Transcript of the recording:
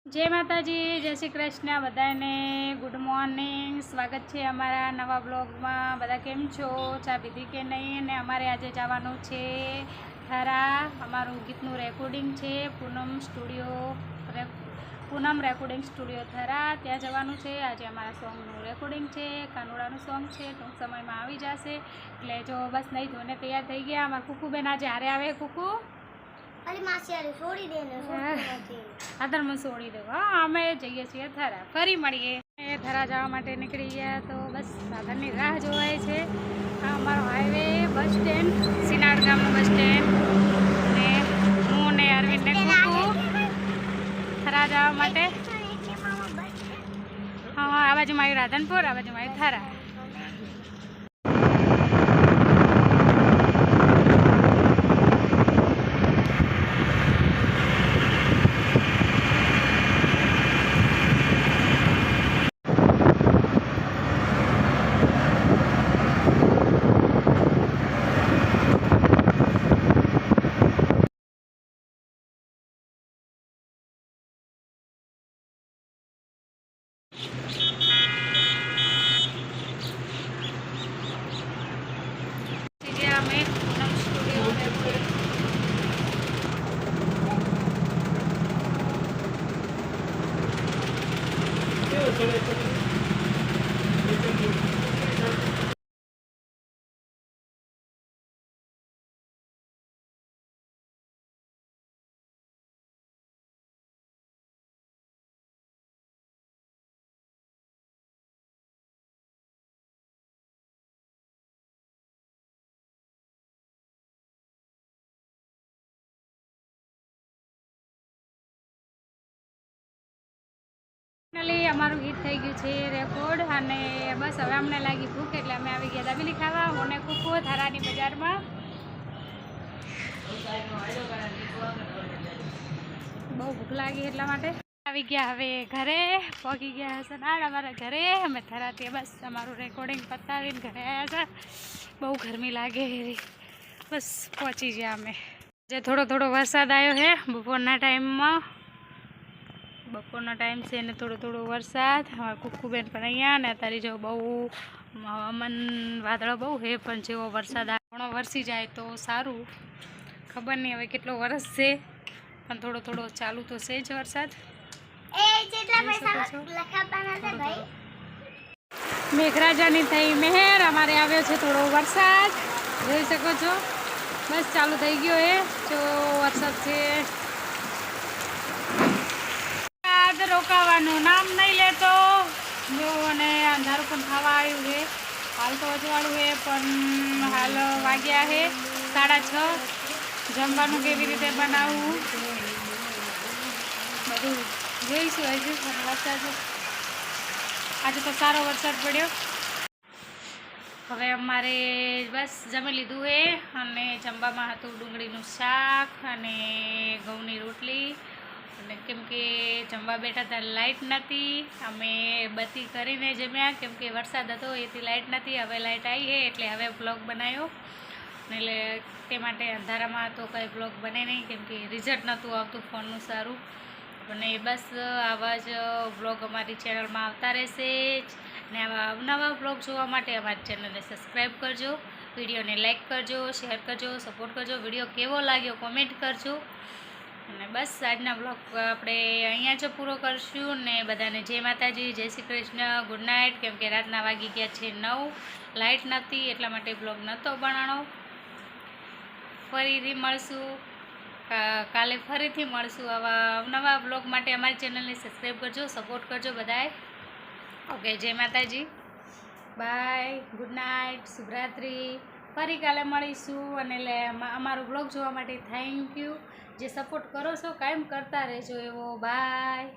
जय माताजी, जय श्री कृष्ण बधाने गुड मॉर्निंग। स्वागत है अमरा नवा ब्लॉग में। बधा केम छो? चा पीधी के नहीं? ने अमारे आज जवानुं छे थरा। अमारुं गीतनुं रेकॉर्डिंग छे पूनम रेकॉर्डिंग स्टूडियो थरा, त्या जवानुं छे। आज अमारा सॉन्गनुं रेकॉर्डिंग छे, कानुड़ानुं सॉन्ग छे, टूंक समयमां आवी जशे। एटले जो बस नहीं धोने तैयार थई गया। अमारा कुकूबेन आज हारे आवे। कुकू अरे मासी अरे छोड़ी दे ने आदर में छोड़ी दो। हाँ अमे जईए छीए थरा। फरी मळीए। थरा जवा माटे निकળી ગયા तो बस साधननी राह जोवाय छे। आ अमारो हाईवे बस स्टेन्ड सीनाड़ गामनुं बस स्टेन्ड ने હું ને અરવિંદ ને કુકુ થરા જવા માટે। हाँ आ बाजू मारी राधनपुर, आ बाजू मारी थरा। અમે પૂનમ સ્ટુડિયો फाइनली अमारू गीत थई गयुं छे रेकॉर्ड अने बस हवे अमने लागी भूख एटले अमे आवी गया दाबेली खावा। होने कुकू थारानी बजारमां बहु भूख लागी एटला माटे आवी गया। हवे घरे पहोंची गया हशे ना अमारा घरे। अमे थराथी बस अमारू रेकॉर्डिंग पतावीने घरे आव्या छे। बहु गरमी लागे एवी बस पहोंची गया अमे। जे थोड़ो थोड़ो वरसाद आयो है बपोरना टाइम से ने थोड़ो थोड़ो वरसाद। हमारा कुकूबेन पण अहींया ने अत्यारे जो बहु हवामान वादळो बहु है पण जेवो वरसाद घणो वरसी जाए तो सारूं। खबर नहीं हवे केटलो वरसशे पण थोड़ो थोड़ो चालू तो छे ज वरसाद। मेघराजानी थई मेहर अमारे आव्यो छे थोड़ो वरसाद जोई शको छो। बस चालू थई गयो है जो वरसाद छे। रोकावानुं नाम नहीं लेतो जो ने अंधारू पण खावा आव्युं है। हाल तो अजवाळुं है पण हाल वाग्या है 6:30। जमवानुं केवी रीते बनावવું બધું જોઈશું હજુ। વરસાદ આજે તો સારો વરસાદ પડ્યો। હવે અમારે બસ જમી લીધું है અને જમવામાં હતું ડુંગળીનું શાક અને ઘઉંની રોટલી। केम के जमवा बैठा था लाइट नती अमे बत्ती करीने जम्या केम के वरसाद हतो एथी लाइट नती। हवे लाइट आई है एटले हवे ब्लॉग बनायो एटले ते माटे अंधारामां तो कई ब्लॉग बने नहीं केम के रिजल्ट नतुं आवतुं फोननुं सारूं। अने बस आवा ज ब्लॉग अमारी चेनल में आवता रहेशे ने आवा अवनवा ब्लॉग जोवा माटे अमारी चेनल ने सब्सक्राइब करजो, विडियो ने लाइक करजो, शेर करजो, सपोर्ट करजो। विडियो केवो लाग्यो कमेंट करजो। અને બસ આજના બ્લોગ આપણે અહીંયા જ પૂરો કરશું ને બધાને જય માતાજી, જય શ્રી કૃષ્ણ, ગુડ નાઇટ। કેમ કે રાતના વાગી ગયા છે 9, લાઇટ નહોતી એટલા માટે બ્લોગ નહોતો બનાવવાનો। ફરીથી મળશું કાલે ફરીથી મળશું આવા નવા બ્લોગ માટે। અમારી ચેનલને સબસ્ક્રાઈબ કરજો, સપોર્ટ કરજો બધાએ। ઓકે જય માતાજી, બાય, ગુડ નાઇટ, શુભરાત્રિ। ફરી કાલે મળીશું અને અમારો બ્લોગ જોવા માટે થેન્ક યુ। જે સપોર્ટ કરો છો કાયમ કરતા રહેજો એવો। બાય।